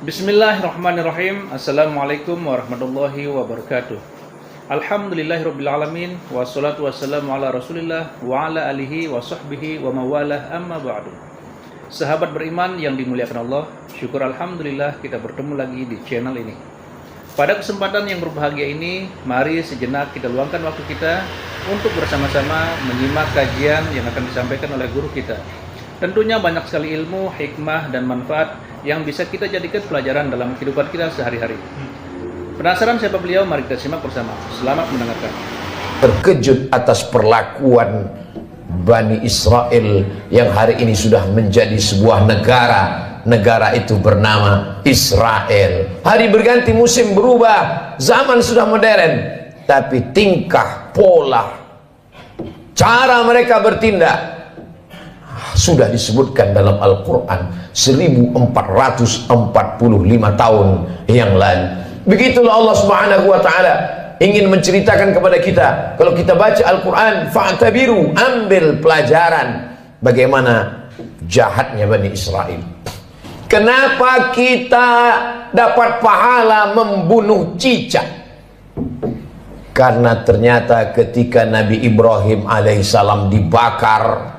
Bismillahirrahmanirrahim. Assalamualaikum warahmatullahi wabarakatuh. Alhamdulillahirrabbilalamin. Wassalatu wassalamu ala rasulillah wa ala alihi wa sahbihi wa mawalah amma ba'du. Sahabat beriman yang dimuliakan Allah, syukur alhamdulillah kita bertemu lagi di channel ini. Pada kesempatan yang berbahagia ini, mari sejenak kita luangkan waktu kita untuk bersama-sama menyimak kajian yang akan disampaikan oleh guru kita. Tentunya banyak sekali ilmu, hikmah, dan manfaat yang bisa kita jadikan pelajaran dalam kehidupan kita sehari-hari. Penasaran siapa beliau? Mari kita simak bersama. Selamat mendengarkan. Terkejut atas perlakuan Bani Israel yang hari ini sudah menjadi sebuah negara. Negara itu bernama Israel. Hari berganti, musim berubah, zaman sudah modern, tapi tingkah, pola, cara mereka bertindak sudah disebutkan dalam Al-Quran 1445 tahun yang lalu. Begitulah Allah Subhanahu wa ta'ala ingin menceritakan kepada kita. Kalau kita baca Al-Quran, fa'tabiru, ambil pelajaran bagaimana jahatnya Bani Israel. Kenapa kita dapat pahala membunuh cicak? Karena ternyata ketika Nabi Ibrahim alaihissalam dibakar,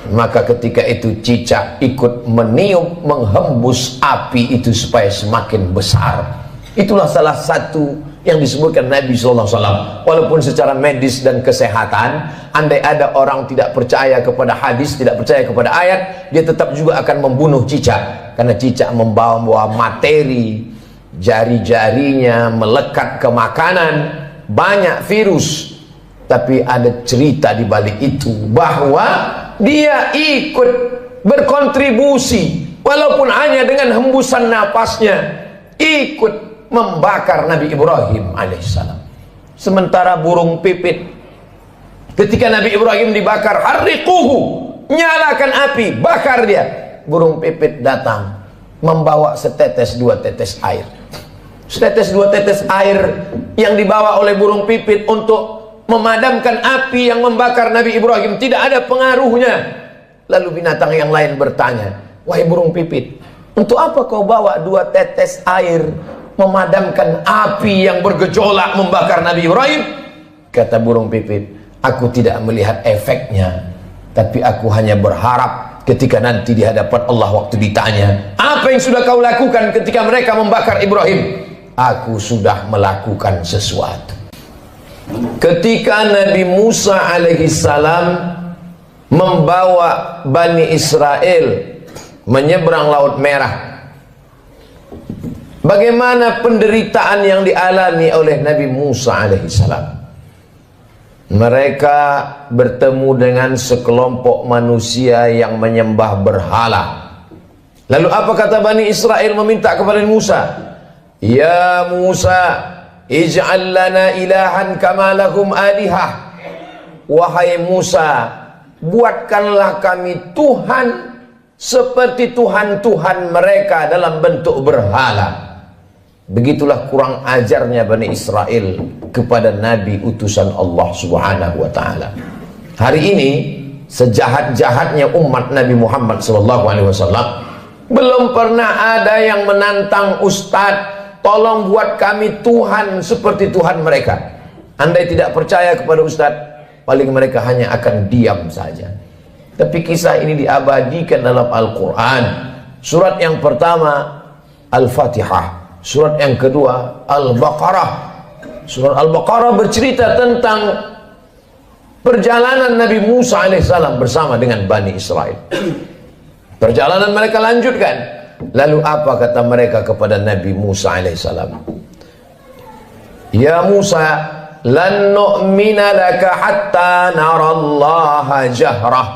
maka ketika itu cicak ikut meniup, menghembus api itu supaya semakin besar. Itulah salah satu yang disebutkan Nabi SAW. Walaupun secara medis dan kesehatan, andai ada orang tidak percaya kepada hadis, tidak percaya kepada ayat, dia tetap juga akan membunuh cicak. Karena cicak membawa materi, jari-jarinya melekat ke makanan, banyak virus. Tapi ada cerita di balik itu, bahwa dia ikut berkontribusi walaupun hanya dengan hembusan napasnya, ikut membakar Nabi Ibrahim alaihissalam. Sementara burung pipit, ketika Nabi Ibrahim dibakar, harriquhu, nyalakan api, bakar dia. Burung pipit datang membawa setetes dua tetes air. Setetes dua tetes air yang dibawa oleh burung pipit untuk memadamkan api yang membakar Nabi Ibrahim tidak ada pengaruhnya. Lalu binatang yang lain bertanya, wahai burung pipit, untuk apa kau bawa dua tetes air memadamkan api yang bergejolak membakar Nabi Ibrahim? Kata burung pipit, aku tidak melihat efeknya, tapi aku hanya berharap ketika nanti di hadapan Allah waktu ditanya, apa yang sudah kau lakukan ketika mereka membakar Ibrahim? Aku sudah melakukan sesuatu. Ketika Nabi Musa alaihissalam membawa Bani Israel menyeberang Laut Merah, bagaimana penderitaan yang dialami oleh Nabi Musa alaihissalam? Mereka bertemu dengan sekelompok manusia yang menyembah berhala. Lalu apa kata Bani Israel meminta kepada Musa? Ya Musa, ij'al lana ilahan kama lahum alihah. Wahai Musa, buatkanlah kami Tuhan seperti Tuhan-Tuhan mereka dalam bentuk berhala. Begitulah kurang ajarnya Bani Israel kepada Nabi utusan Allah Subhanahu wa ta'ala. Hari ini sejahat-jahatnya umat Nabi Muhammad SAW, belum pernah ada yang menantang ustadz, tolong buat kami Tuhan seperti Tuhan mereka. Andai tidak percaya kepada ustadz, paling mereka hanya akan diam saja. Tapi kisah ini diabadikan dalam Al-Quran. Surat yang pertama Al-Fatihah, surat yang kedua Al-Baqarah. Surat Al-Baqarah bercerita tentang perjalanan Nabi Musa alaihissalam bersama dengan Bani Israel. Perjalanan mereka lanjutkan. Lalu apa kata mereka kepada Nabi Musa alaihissalam? Ya Musa, lan nu'mina laka hatta narallaha jahrah.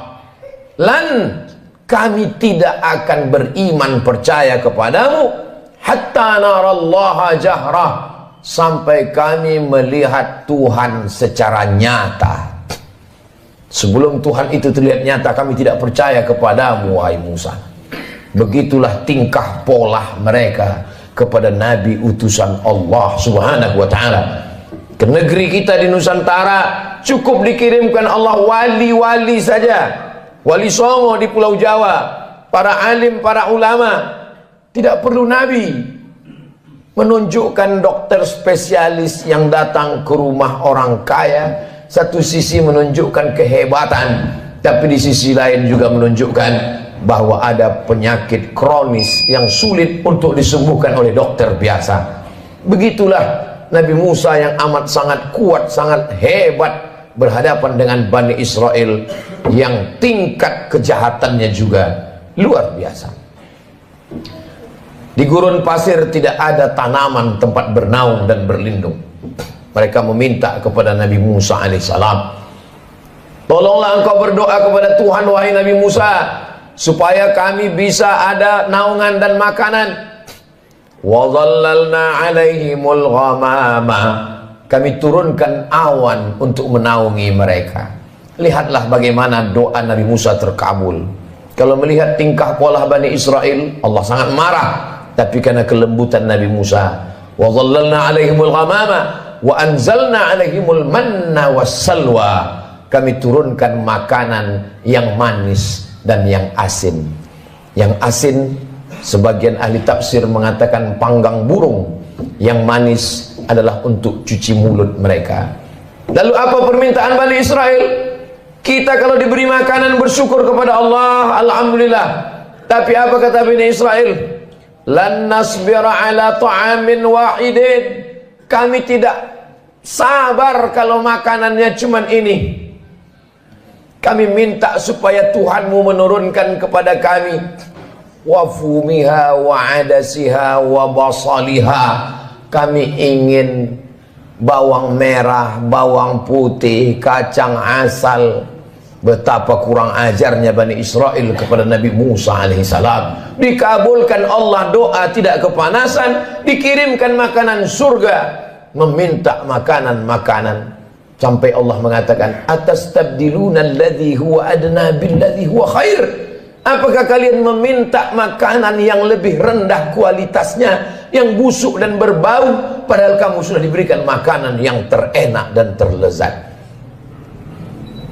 Lan, kami tidak akan beriman percaya kepadamu hatta narallaha jahrah, sampai kami melihat Tuhan secara nyata. Sebelum Tuhan itu terlihat nyata, kami tidak percaya kepadamu wahai Musa. Begitulah tingkah pola mereka kepada Nabi utusan Allah Subhanahu wa ta'ala. Ke negeri kita di Nusantara cukup dikirimkan Allah wali-wali saja. Wali Songo di Pulau Jawa, para alim, para ulama, Tidak perlu Nabi menunjukkan dokter spesialis yang datang ke rumah orang kaya. Satu sisi menunjukkan kehebatan, tapi di sisi lain juga menunjukkan bahwa ada penyakit kronis yang sulit untuk disembuhkan oleh dokter biasa. Begitulah Nabi Musa yang amat sangat kuat, sangat hebat berhadapan dengan Bani Israel yang tingkat kejahatannya juga luar biasa. Di gurun pasir tidak ada tanaman tempat bernaung dan berlindung. Mereka meminta kepada Nabi Musa alaihissalam, tolonglah engkau berdoa kepada Tuhan wahai Nabi Musa, supaya kami bisa ada naungan dan makanan. Wa dhallalna alaihimul ghamama, kami turunkan awan untuk menaungi mereka. Lihatlah bagaimana doa Nabi Musa terkabul. Kalau melihat tingkah pola Bani Israel, Allah sangat marah. Tapi karena kelembutan Nabi Musa, wa dhallalna alaihimul ghamama wa anzalna alaihimul manna wassalwa, kami turunkan makanan yang manis dan yang asin. Yang asin, sebagian ahli tafsir mengatakan panggang burung. Yang manis adalah untuk cuci mulut mereka. Lalu apa permintaan Bani Israel? Kita kalau diberi makanan bersyukur kepada Allah, alhamdulillah. Tapi apa kata Bani Israel? Lan nasbira ala ta'amin wahidin, kami tidak sabar kalau makanannya cuman ini. Kami minta supaya Tuhanmu menurunkan kepada kami wa fumiha wa adasiha wa basaliha, kami ingin bawang merah, bawang putih, kacang asal. Betapa kurang ajarnya Bani Israel kepada Nabi Musa alaihissalam. Dikabulkan Allah doa, tidak kepanasan, dikirimkan makanan surga, meminta makanan-makanan. Sampai Allah mengatakan, atastabdiluna alladhi huwa adna billadhi huwa khair. Apakah kalian meminta makanan yang lebih rendah kualitasnya, yang busuk dan berbau, padahal kamu sudah diberikan makanan yang terenak dan terlezat.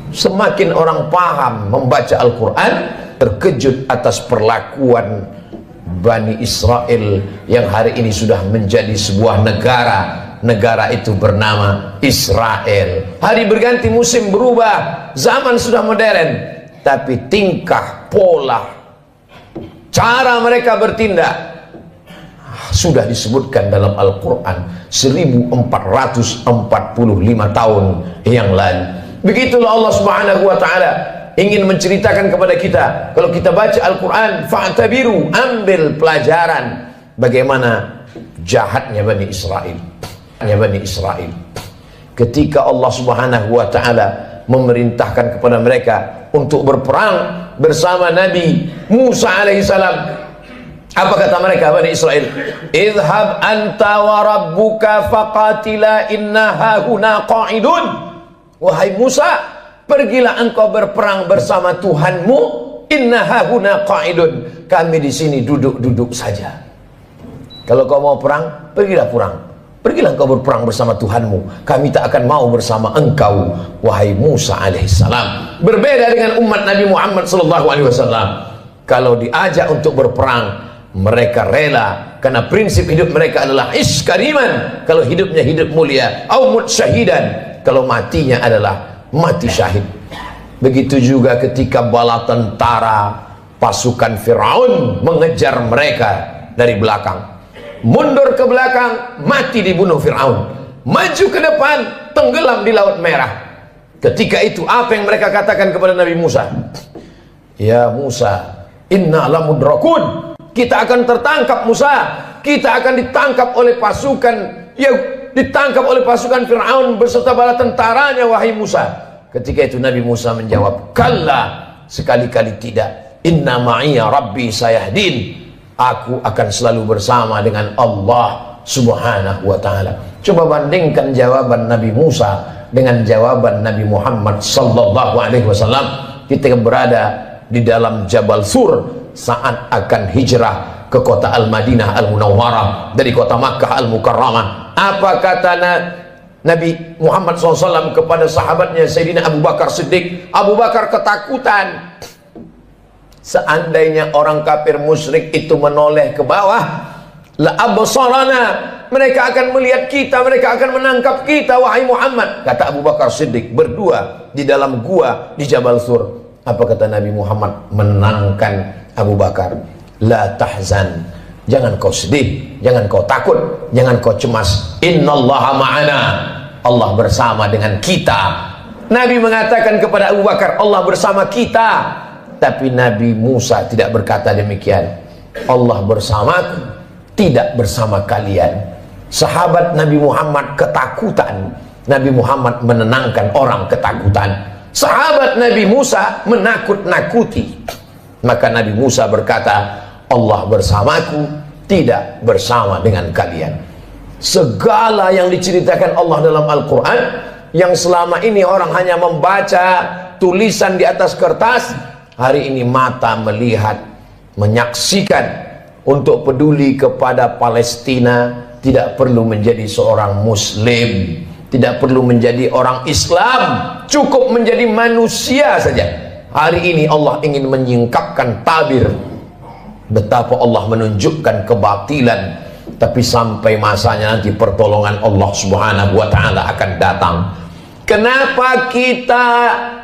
Semakin orang paham membaca Al-Quran, terkejut atas perlakuan Bani Israel yang hari ini sudah menjadi sebuah negara. Negara itu bernama Israel. Hari berganti, musim berubah, zaman sudah modern, tapi tingkah, pola, cara mereka bertindak sudah disebutkan dalam Al-Quran 1445 tahun yang lalu. Begitulah Allah Subhanahu wa ta'ala ingin menceritakan kepada kita. Kalau kita baca Al-Quran, fa'tabiru, ambil pelajaran bagaimana jahatnya Bani Israel. Bani Israel ketika Allah Subhanahu wa ta'ala memerintahkan kepada mereka untuk berperang bersama Nabi Musa alaihissalam. Apa kata mereka Bani Israel? Idhab anta wa rabbuka faqatila inna hahuna qa'idun. Wahai Musa, pergilah engkau berperang bersama Tuhanmu. Inna hahuna qa'idun, kami di sini duduk-duduk saja. Kalau kau mau perang, pergilah perang. Pergilah engkau berperang bersama Tuhanmu. Kami tak akan mau bersama engkau, wahai Musa alaihissalam. Berbeda dengan umat Nabi Muhammad sallallahu alaihi wasallam. Kalau diajak untuk berperang, mereka rela, karena prinsip hidup mereka adalah iskariman. Kalau hidupnya hidup mulia, au mut syahidan, kalau matinya adalah mati syahid. Begitu juga ketika bala tentara pasukan Firaun mengejar mereka dari belakang, mundur ke belakang, mati dibunuh Firaun. Maju ke depan, tenggelam di Laut Merah. Ketika itu apa yang mereka katakan kepada Nabi Musa? Ya Musa, inna lamudrakun, kita akan tertangkap Musa, kita akan ditangkap oleh pasukan, ya ditangkap oleh pasukan Fir'aun beserta bala tentaranya wahai Musa. Ketika itu Nabi Musa menjawab, kalla, sekali-kali tidak, inna ma'iya rabbi sayahdin, aku akan selalu bersama dengan Allah Subhanahu wa ta'ala. Coba bandingkan jawaban Nabi Musa dengan jawaban Nabi Muhammad sallallahu alaihi wasallam ketika berada di dalam Jabal Sur saat akan hijrah ke kota Al-Madinah Al-Munawwarah dari kota Makkah Al-Mukarramah. Apa kata Nabi Muhammad SAW kepada sahabatnya Sayyidina Abu Bakar Siddiq? Abu Bakar ketakutan. Seandainya orang kafir musyrik itu menoleh ke bawah, la absarana, mereka akan melihat kita, mereka akan menangkap kita wahai Muhammad. Kata Abu Bakar Siddiq berdua di dalam gua di Jabal Sur. Apa kata Nabi Muhammad menenangkan Abu Bakar? La tahzan, jangan kau sedih, jangan kau takut, jangan kau cemas. Innallaha ma'ana, Allah bersama dengan kita. Nabi mengatakan kepada Abu Bakar, Allah bersama kita. Tapi Nabi Musa tidak berkata demikian. Allah bersamaku, tidak bersama kalian. Sahabat Nabi Muhammad ketakutan, Nabi Muhammad menenangkan orang ketakutan. Sahabat Nabi Musa menakut-nakuti, maka Nabi Musa berkata, Allah bersamaku, tidak bersama dengan kalian. Segala yang diceritakan Allah dalam Al-Quran, yang selama ini orang hanya membaca tulisan di atas kertas, hari ini mata melihat, menyaksikan. Untuk peduli kepada Palestina tidak perlu menjadi seorang muslim, tidak perlu menjadi orang Islam, cukup menjadi manusia saja. Hari ini Allah ingin menyingkapkan tabir betapa Allah menunjukkan kebatilan, tapi sampai masanya nanti pertolongan Allah Subhanahu wa taala akan datang. Kenapa kita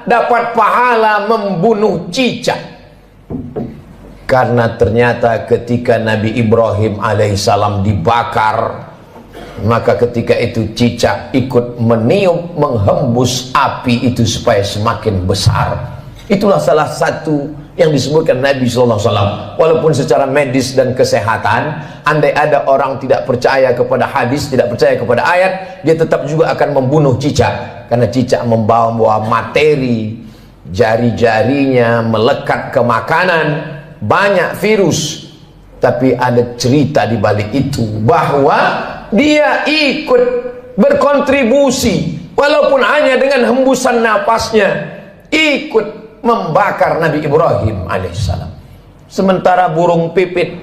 dapat pahala membunuh cicak? Karena ternyata ketika Nabi Ibrahim alaihissalam dibakar, maka ketika itu cicak ikut meniup, menghembus api itu supaya semakin besar. Itulah salah satu yang disebutkan Nabi SAW. Walaupun secara medis dan kesehatan, andai ada orang tidak percaya kepada hadis, tidak percaya kepada ayat, dia tetap juga akan membunuh cicak. Karena cicak membawa materi, jari-jarinya melekat ke makanan, banyak virus. Tapi ada cerita di balik itu, bahwa dia ikut berkontribusi, walaupun hanya dengan hembusan napasnya, ikut membakar Nabi Ibrahim alaihissalam. Sementara burung pipit,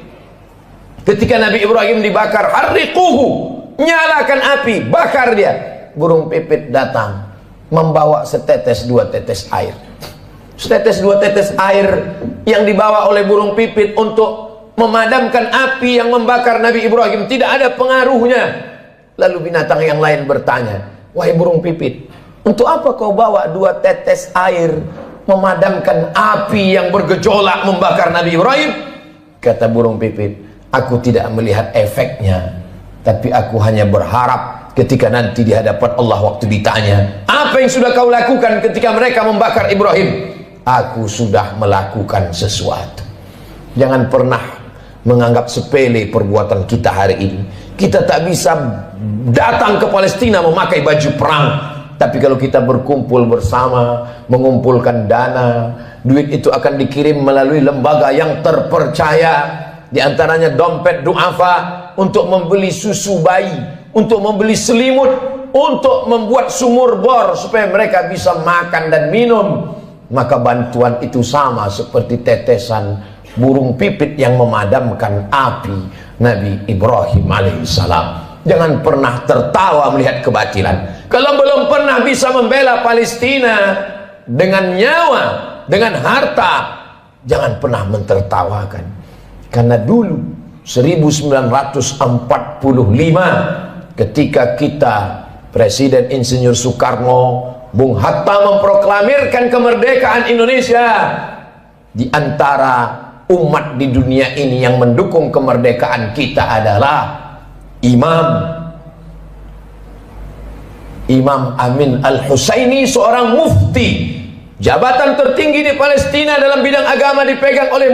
ketika Nabi Ibrahim dibakar, harriquhu, nyalakan api, bakar dia. Burung pipit datang membawa setetes dua tetes air. Setetes dua tetes air yang dibawa oleh burung pipit untuk memadamkan api yang membakar Nabi Ibrahim tidak ada pengaruhnya. Lalu binatang yang lain bertanya, wahai burung pipit, untuk apa kau bawa dua tetes air memadamkan api yang bergejolak membakar Nabi Ibrahim? Kata burung pipit, aku tidak melihat efeknya, tapi aku hanya berharap ketika nanti di hadapan Allah waktu ditanya, apa yang sudah kau lakukan ketika mereka membakar Ibrahim? Aku sudah melakukan sesuatu. Jangan pernah menganggap sepele perbuatan kita hari ini. Kita tak bisa datang ke Palestina memakai baju perang, tapi kalau kita berkumpul bersama, mengumpulkan dana, duit itu akan dikirim melalui lembaga yang terpercaya. Di antaranya dompet duafa, untuk membeli susu bayi, untuk membeli selimut, untuk membuat sumur bor supaya mereka bisa makan dan minum. Maka bantuan itu sama seperti tetesan burung pipit yang memadamkan api Nabi Ibrahim alaihissalam. Jangan pernah tertawa melihat kebatilan. Kalau belum pernah bisa membela Palestina dengan nyawa, dengan harta, jangan pernah mentertawakan. Karena dulu 1945 ketika kita Presiden Insinyur Soekarno, Bung Hatta memproklamirkan kemerdekaan Indonesia, di antara umat di dunia ini yang mendukung kemerdekaan kita adalah Imam Amin Al-Husaini, seorang mufti. Jabatan tertinggi di Palestina dalam bidang agama dipegang oleh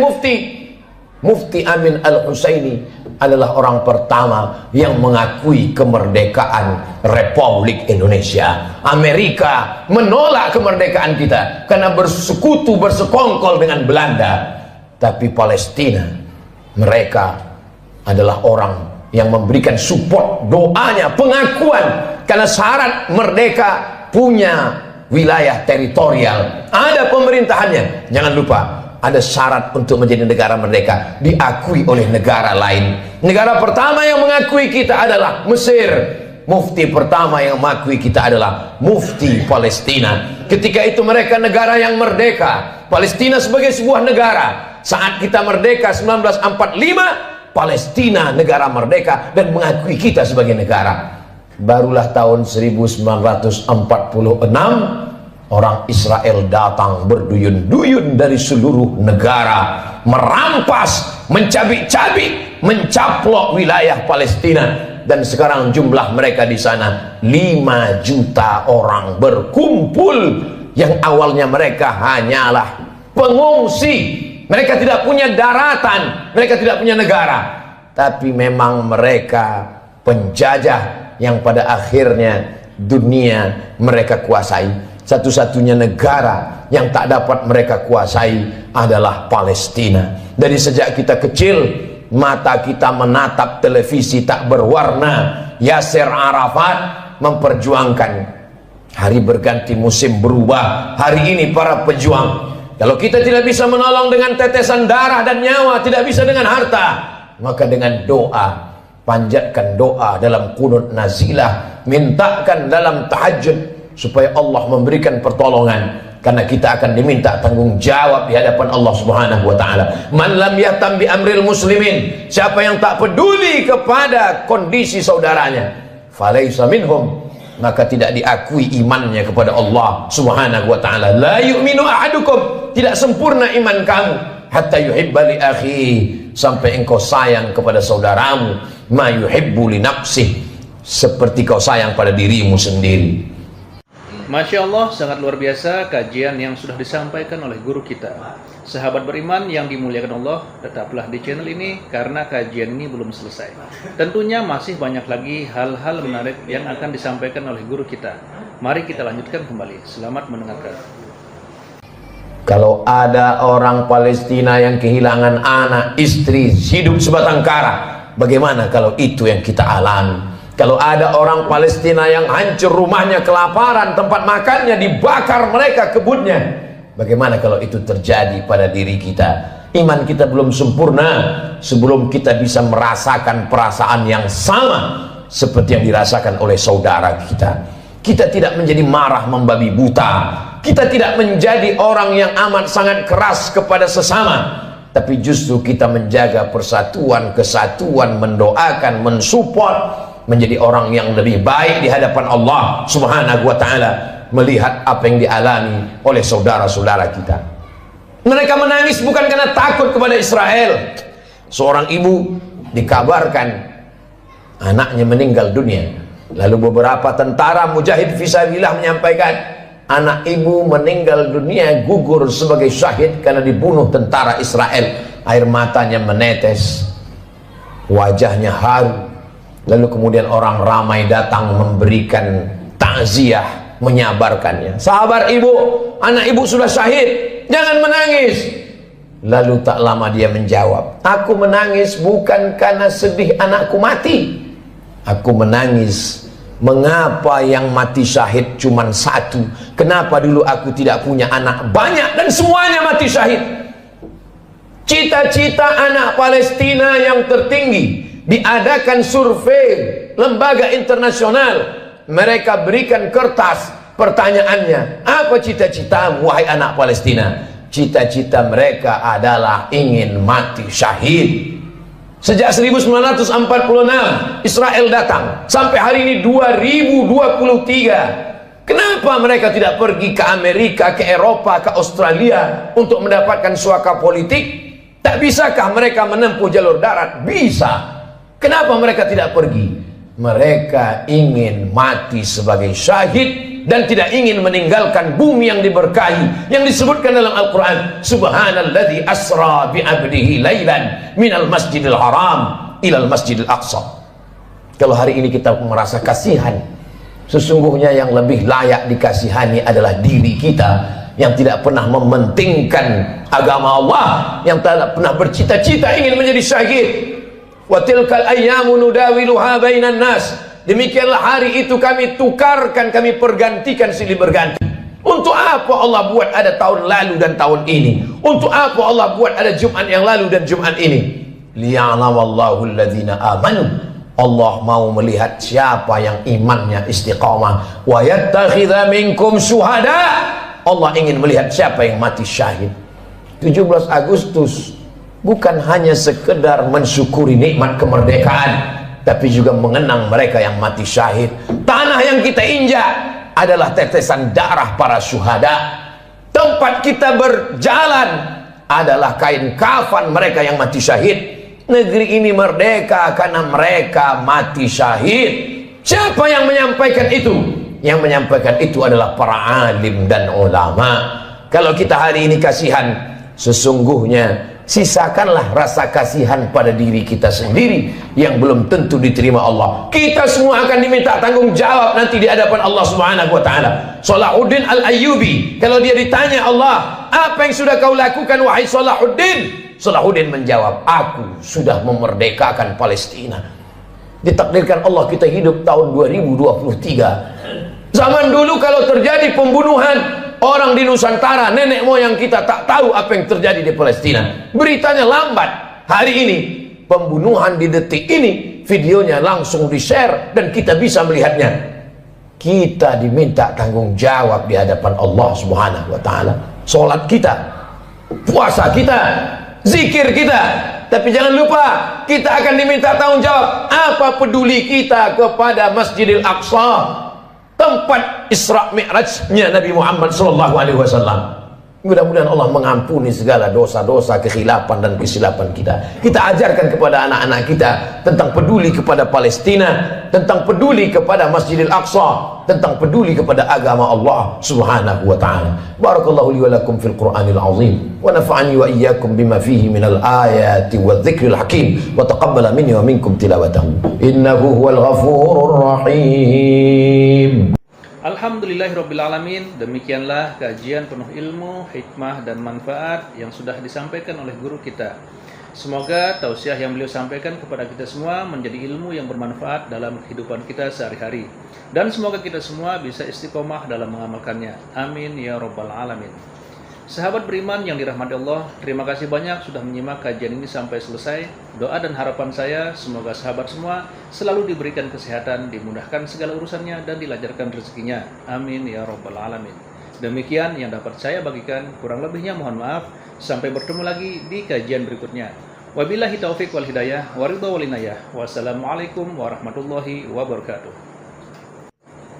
Mufti Amin Al-Husaini adalah orang pertama yang mengakui kemerdekaan Republik Indonesia. Amerika menolak kemerdekaan kita karena bersekutu, bersekongkol dengan Belanda. Tapi Palestina, mereka adalah orang yang memberikan support, doanya, pengakuan. Karena syarat merdeka punya wilayah teritorial, ada pemerintahannya. Jangan lupa, ada syarat untuk menjadi negara merdeka, diakui oleh negara lain. Negara pertama yang mengakui kita adalah Mesir. Mufti pertama yang mengakui kita adalah Mufti Palestina. Ketika itu mereka negara yang merdeka, Palestina sebagai sebuah negara. Saat kita merdeka 1945, Palestina negara merdeka dan mengakui kita sebagai negara. Barulah tahun 1946 orang Israel datang berduyun-duyun dari seluruh negara, merampas, mencabik-cabik, mencaplok wilayah Palestina. Dan sekarang jumlah mereka di sana 5 juta orang berkumpul. Yang awalnya mereka hanyalah pengungsi, mereka tidak punya daratan, mereka tidak punya negara, tapi memang mereka penjajah yang pada akhirnya dunia mereka kuasai. Satu-satunya negara yang tak dapat mereka kuasai adalah Palestina. Dari sejak kita kecil, mata kita menatap televisi tak berwarna. Yasser Arafat memperjuangkan. Hari berganti, musim berubah. Hari ini para pejuang, kalau kita tidak bisa menolong dengan tetesan darah dan nyawa, tidak bisa dengan harta, maka dengan doa, panjatkan doa dalam qunut nazilah, mintakan dalam tahajud supaya Allah memberikan pertolongan, karena kita akan diminta tanggung jawab di hadapan Allah Subhanahu wa taala. Man lam yahtam bi amril muslimin, siapa yang tak peduli kepada kondisi saudaranya, falaisa minhum, maka tidak diakui imannya kepada Allah Subhanahu wa taala. La yu'minu ahadukum, tidak sempurna iman kamu, hatta yuhibba li akhi, sampai engkau sayang kepada saudaramu, ma yuhibbu li nafsih, seperti kau sayang pada dirimu sendiri. Masya Allah, sangat luar biasa kajian yang sudah disampaikan oleh guru kita. Sahabat beriman yang dimuliakan Allah, tetaplah di channel ini karena kajian ini belum selesai. Tentunya masih banyak lagi hal-hal menarik yang akan disampaikan oleh guru kita. Mari kita lanjutkan kembali. Selamat mendengarkan. Kalau ada orang Palestina yang kehilangan anak, istri, hidup sebatang kara, bagaimana kalau itu yang kita alami? Kalau ada orang Palestina yang hancur rumahnya, kelaparan, tempat makannya dibakar mereka kebunnya, bagaimana kalau itu terjadi pada diri kita? Iman kita belum sempurna sebelum kita bisa merasakan perasaan yang sama seperti yang dirasakan oleh saudara kita. Kita tidak menjadi marah membabi buta, kita tidak menjadi orang yang amat sangat keras kepada sesama, tapi justru kita menjaga persatuan, kesatuan, mendoakan, mensupport, menjadi orang yang lebih baik di hadapan Allah Subhanahu wa taala melihat apa yang dialami oleh saudara-saudara kita. Mereka menangis bukan karena takut kepada Israel. Seorang ibu dikabarkan anaknya meninggal dunia. Lalu beberapa tentara mujahid fisabilillah menyampaikan, anak ibu meninggal dunia, gugur sebagai syahid karena dibunuh tentara Israel. Air matanya menetes, wajahnya haru. Lalu kemudian orang ramai datang memberikan takziah, menyabarkannya. Sabar ibu, anak ibu sudah syahid, jangan menangis. Lalu tak lama dia menjawab, aku menangis bukan karena sedih anakku mati, aku menangis mengapa yang mati syahid cuma satu, kenapa dulu aku tidak punya anak banyak dan semuanya mati syahid. Cita-cita anak Palestina yang tertinggi, diadakan survei lembaga internasional, mereka berikan kertas pertanyaannya, apa cita-citamu wahai anak Palestina? Cita-cita mereka adalah ingin mati syahid. Sejak 1946 Israel datang sampai hari ini 2023. Kenapa mereka tidak pergi ke Amerika, ke Eropa, ke Australia untuk mendapatkan suaka politik? Tak bisakah mereka menempuh jalur darat? Bisa. Kenapa mereka tidak pergi? Mereka ingin mati sebagai syahid dan tidak ingin meninggalkan bumi yang diberkahi, yang disebutkan dalam Al-Quran, subhanalladzi asra bi'abdihi laylan minal masjidil haram ilal masjidil aqsa. Kalau hari ini kita merasa kasihan, sesungguhnya yang lebih layak dikasihani adalah diri kita yang tidak pernah mementingkan agama Allah, yang tidak pernah bercita-cita ingin menjadi syahid. Wa tilkal ayyamu nudawiluha bainan nas, demikianlah hari itu kami tukarkan, kami pergantikan silih berganti. Untuk apa Allah buat ada tahun lalu dan tahun ini? Untuk apa Allah buat ada Jumat yang lalu dan Jumat ini? Liya'lamallahu alladhina amanu, Allah mau melihat siapa yang imannya istiqamah. Wa yattakhidha minkum syuhada, Allah ingin melihat siapa yang mati syahid. 17 Agustus bukan hanya sekedar mensyukuri nikmat kemerdekaan, tapi juga mengenang mereka yang mati syahid. Tanah yang kita injak adalah tetesan darah para syuhada. Tempat kita berjalan adalah kain kafan mereka yang mati syahid. Negeri ini merdeka karena mereka mati syahid. Siapa yang menyampaikan itu? Yang menyampaikan itu adalah para alim dan ulama. Kalau kita hari ini kasihan, sesungguhnya sisakanlah rasa kasihan pada diri kita sendiri yang belum tentu diterima Allah. Kita semua akan diminta tanggung jawab nanti di hadapan Allah Subhanahu wa taala. Salahuddin Al-Ayyubi, kalau dia ditanya Allah, apa yang sudah kau lakukan wahai Salahuddin? Salahuddin menjawab, aku sudah memerdekakan Palestina. Ditakdirkan Allah kita hidup tahun 2023. Zaman dulu kalau terjadi pembunuhan orang di Nusantara, nenek moyang kita tak tahu apa yang terjadi di Palestina. Beritanya lambat. Hari ini pembunuhan di detik ini, videonya langsung di-share dan kita bisa melihatnya. Kita diminta tanggung jawab di hadapan Allah Subhanahu wa taala. Salat kita, puasa kita, zikir kita. Tapi jangan lupa, kita akan diminta tanggung jawab. Apa peduli kita kepada Masjidil Aqsa, tempat Isra Mi'rajnya Nabi Muhammad SAW. Mudah-mudahan Allah mengampuni segala dosa-dosa, kekhilafan dan kesilapan kita. Kita ajarkan kepada anak-anak kita tentang peduli kepada Palestina, tentang peduli kepada Masjidil Aqsa, tentang peduli kepada agama Allah Subhanahu wa taala. Barakallahu li wa lakum fil Qur'anil azim wa nafa'ani wa iyyakum bima fihi minal ayati wadh-dhikril hakim wa taqabbala minni wa minkum tilawatahu innahu huwal ghafurur rahim. Alhamdulillahirrabbilalamin. Demikianlah kajian penuh ilmu, hikmah dan manfaat yang sudah disampaikan oleh guru kita. Semoga tausiah yang beliau sampaikan kepada kita semua menjadi ilmu yang bermanfaat dalam kehidupan kita sehari-hari. Dan semoga kita semua bisa istiqomah dalam mengamalkannya. Amin ya rabbal alamin. Sahabat beriman yang dirahmati Allah, terima kasih banyak sudah menyimak kajian ini sampai selesai. Doa dan harapan saya, semoga sahabat semua selalu diberikan kesehatan, dimudahkan segala urusannya, dan dilancarkan rezekinya. Amin ya rabbal alamin. Demikian yang dapat saya bagikan, kurang lebihnya mohon maaf. Sampai bertemu lagi di kajian berikutnya. Wabillahi taufiq wal hidayah, waridha wal inayah. Wassalamualaikum warahmatullahi wabarakatuh.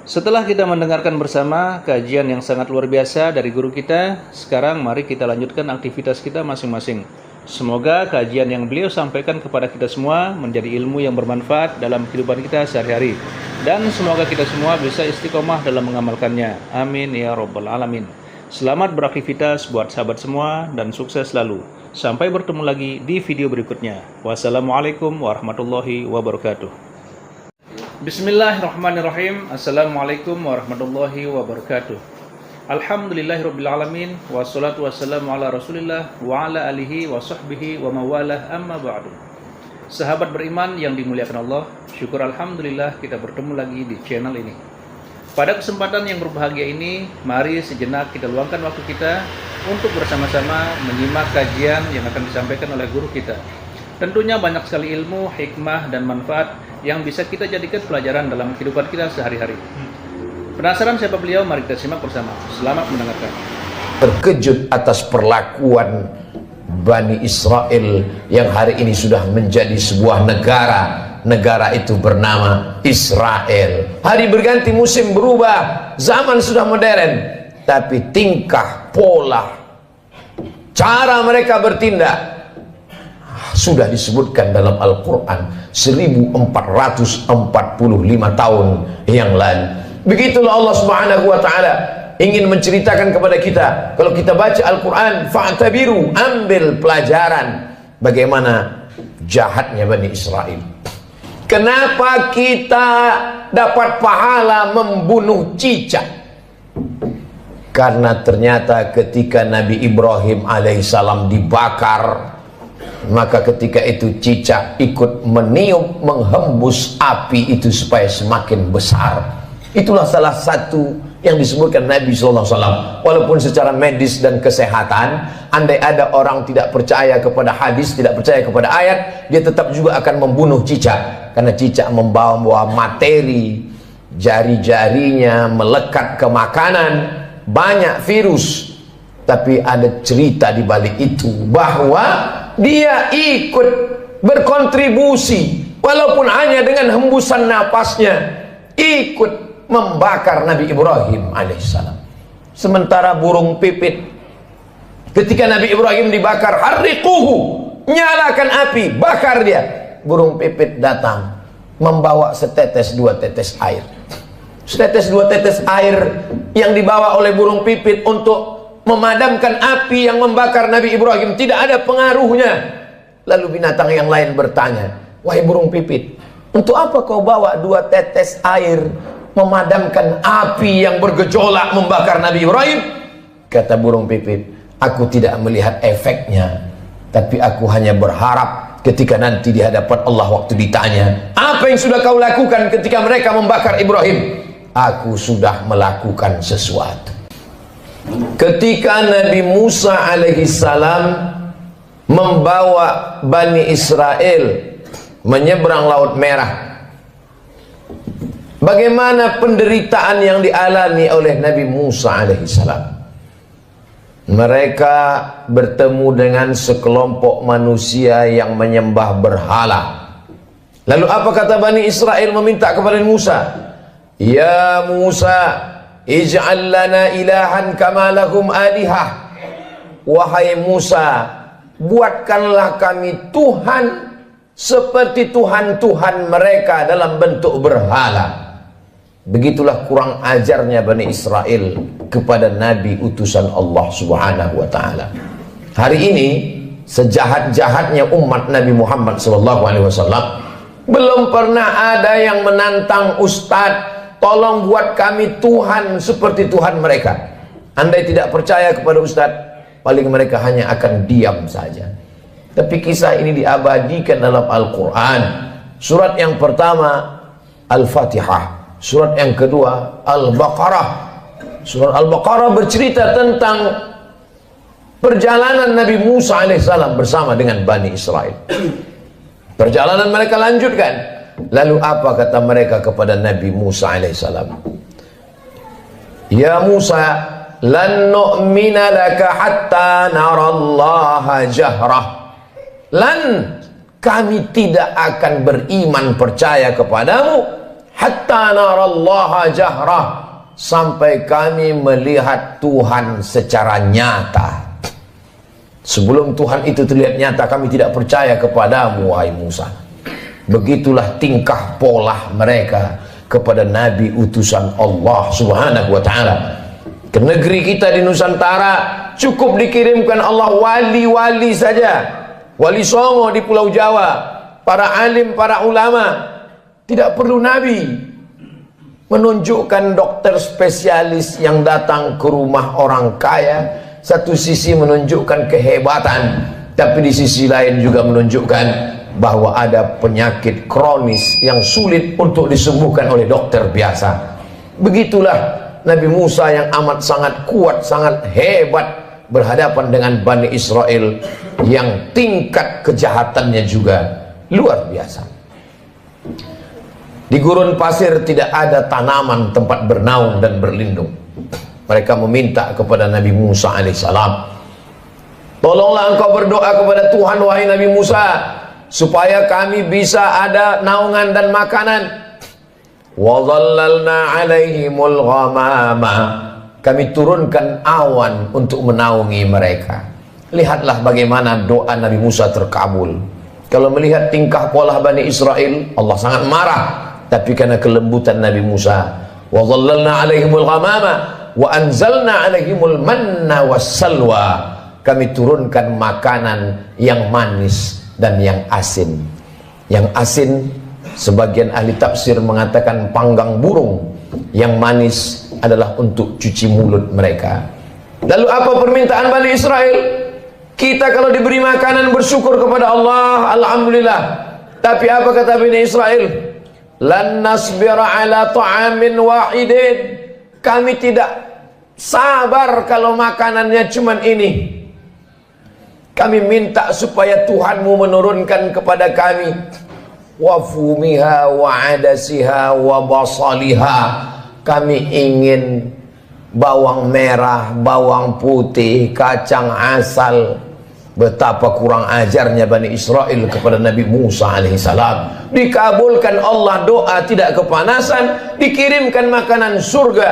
Setelah kita mendengarkan bersama kajian yang sangat luar biasa dari guru kita, sekarang mari kita lanjutkan aktivitas kita masing-masing. Semoga kajian yang beliau sampaikan kepada kita semua menjadi ilmu yang bermanfaat dalam kehidupan kita sehari-hari. Dan semoga kita semua bisa istiqomah dalam mengamalkannya. Amin ya rabbal alamin. Selamat beraktivitas buat sahabat semua dan sukses selalu. Sampai bertemu lagi di video berikutnya. Wassalamualaikum warahmatullahi wabarakatuh. Bismillahirrahmanirrahim. Assalamualaikum warahmatullahi wabarakatuh. Alhamdulillahirrabbilalamin. Wassalatu wassalamu ala rasulillah wa ala alihi wa sahbihi wa mawalah amma ba'du. Sahabat beriman yang dimuliakan Allah, syukur alhamdulillah kita bertemu lagi di channel ini. Pada kesempatan yang berbahagia ini, mari sejenak kita luangkan waktu kita untuk bersama-sama menyimak kajian yang akan disampaikan oleh guru kita. Tentunya banyak sekali ilmu, hikmah, dan manfaat yang bisa kita jadikan pelajaran dalam kehidupan kita sehari-hari. Penasaran siapa beliau? Mari kita simak bersama. Selamat mendengarkan. Terkejut atas perlakuan Bani Israel yang hari ini sudah menjadi sebuah negara. Negara itu bernama Israel. Hari berganti, musim berubah, zaman sudah modern, tapi tingkah, pola, cara mereka bertindak sudah disebutkan dalam Al-Quran 1445 tahun yang lalu. Begitulah Allah Subhanahu wa ta'ala ingin menceritakan kepada kita. Kalau kita baca Al-Quran, fa'tabiru, ambil pelajaran bagaimana jahatnya Bani Israel. Kenapa kita dapat pahala membunuh cicak? Karena ternyata ketika Nabi Ibrahim alaihissalam dibakar, maka ketika itu cicak ikut meniup, menghembus api itu supaya semakin besar. Itulah salah satu yang disebutkan Nabi SAW. Walaupun secara medis dan kesehatan, andai ada orang tidak percaya kepada hadis, tidak percaya kepada ayat, dia tetap juga akan membunuh cicak. Karena cicak membawa materi, jari-jarinya melekat ke makanan, banyak virus. Tapi ada cerita di balik itu, bahwa dia ikut berkontribusi walaupun hanya dengan hembusan napasnya, ikut membakar Nabi Ibrahim alaihissalam. Sementara burung pipit, ketika Nabi Ibrahim dibakar, harriquhu, nyalakan api, bakar dia. Burung pipit datang membawa setetes dua tetes air. Setetes dua tetes air yang dibawa oleh burung pipit untuk memadamkan api yang membakar Nabi Ibrahim tidak ada pengaruhnya. Lalu binatang yang lain bertanya, wahai burung pipit, untuk apa kau bawa dua tetes air memadamkan api yang bergejolak membakar Nabi Ibrahim? Kata burung pipit, aku tidak melihat efeknya, tapi aku hanya berharap ketika nanti di hadapan Allah waktu ditanya, apa yang sudah kau lakukan ketika mereka membakar Ibrahim? Aku sudah melakukan sesuatu. Ketika Nabi Musa alaihissalam membawa Bani Israel menyeberang Laut Merah, bagaimana penderitaan yang dialami oleh Nabi Musa alaihissalam? Mereka bertemu dengan sekelompok manusia yang menyembah berhala. Lalu apa kata Bani Israel meminta kepada Musa? Ya Musa, ij'al lana ilahan kama lahum alihah. Wahai Musa, buatkanlah kami Tuhan seperti Tuhan-Tuhan mereka dalam bentuk berhala. Begitulah kurang ajarnya Bani Israel kepada Nabi utusan Allah subhanahu wa ta'ala. Hari ini sejahat-jahatnya umat Nabi Muhammad SAW, belum pernah ada yang menantang Ustadz, tolong buat kami Tuhan seperti Tuhan mereka. Andai tidak percaya kepada Ustadz, paling mereka hanya akan diam saja. Tapi kisah ini diabadikan dalam Al-Quran. Surat yang pertama Al-Fatihah, surat yang kedua Al-Baqarah. Surat Al-Baqarah bercerita tentang perjalanan Nabi Musa alaihissalam bersama dengan Bani Israel. Perjalanan mereka lanjutkan. Lalu apa kata mereka kepada Nabi Musa alaihissalam? Ya Musa, lan nu'mina laka hatta narallaha jahrah. Lan, kami tidak akan beriman percaya kepadamu hatta narallaha jahrah, sampai kami melihat Tuhan secara nyata. Sebelum Tuhan itu terlihat nyata, kami tidak percaya kepadamu wahai Musa. Begitulah tingkah pola mereka kepada Nabi utusan Allah subhanahu wa ta'ala. Ke negeri kita di Nusantara cukup dikirimkan Allah wali-wali saja, wali songo di Pulau Jawa, para alim, para ulama. Tidak perlu Nabi. Menunjukkan dokter spesialis yang datang ke rumah orang kaya, satu sisi menunjukkan kehebatan, tapi di sisi lain juga menunjukkan bahwa ada penyakit kronis yang sulit untuk disembuhkan oleh dokter biasa. Begitulah Nabi Musa yang amat sangat kuat, sangat hebat berhadapan dengan Bani Israel yang tingkat kejahatannya juga luar biasa. Di gurun pasir tidak ada tanaman tempat bernaung dan berlindung. Mereka meminta kepada Nabi Musa alaihissalam, tolonglah engkau berdoa kepada Tuhan wahai Nabi Musa, supaya kami bisa ada naungan dan makanan. Wa dhallalna alaihimul ghamama, kami turunkan awan untuk menaungi mereka. Lihatlah bagaimana doa Nabi Musa terkabul. Kalau melihat tingkah pola Bani Israel, Allah sangat marah. Tapi karena kelembutan Nabi Musa, wa dhallalna alaihimul ghamama wa anzalna alaihimul manna wassalwa, kami turunkan makanan yang manis dan yang asin. Yang asin, sebagian ahli tafsir mengatakan panggang burung. Yang manis adalah untuk cuci mulut mereka. Lalu apa permintaan Bani Israel? Kita kalau diberi makanan bersyukur kepada Allah, alhamdulillah. Tapi apa kata Bani Israel? Lan nasbira ala ta'amin wahidin, kami tidak sabar kalau makanannya cuman ini. Kami minta supaya Tuhanmu menurunkan kepada kami wa fumiha wa adasiha wa basaliha. Kami ingin bawang merah, bawang putih, kacang asal, Betapa kurang ajarnya Bani Israel kepada Nabi Musa alaihissalam. Dikabulkan Allah doa, tidak kepanasan, dikirimkan makanan surga.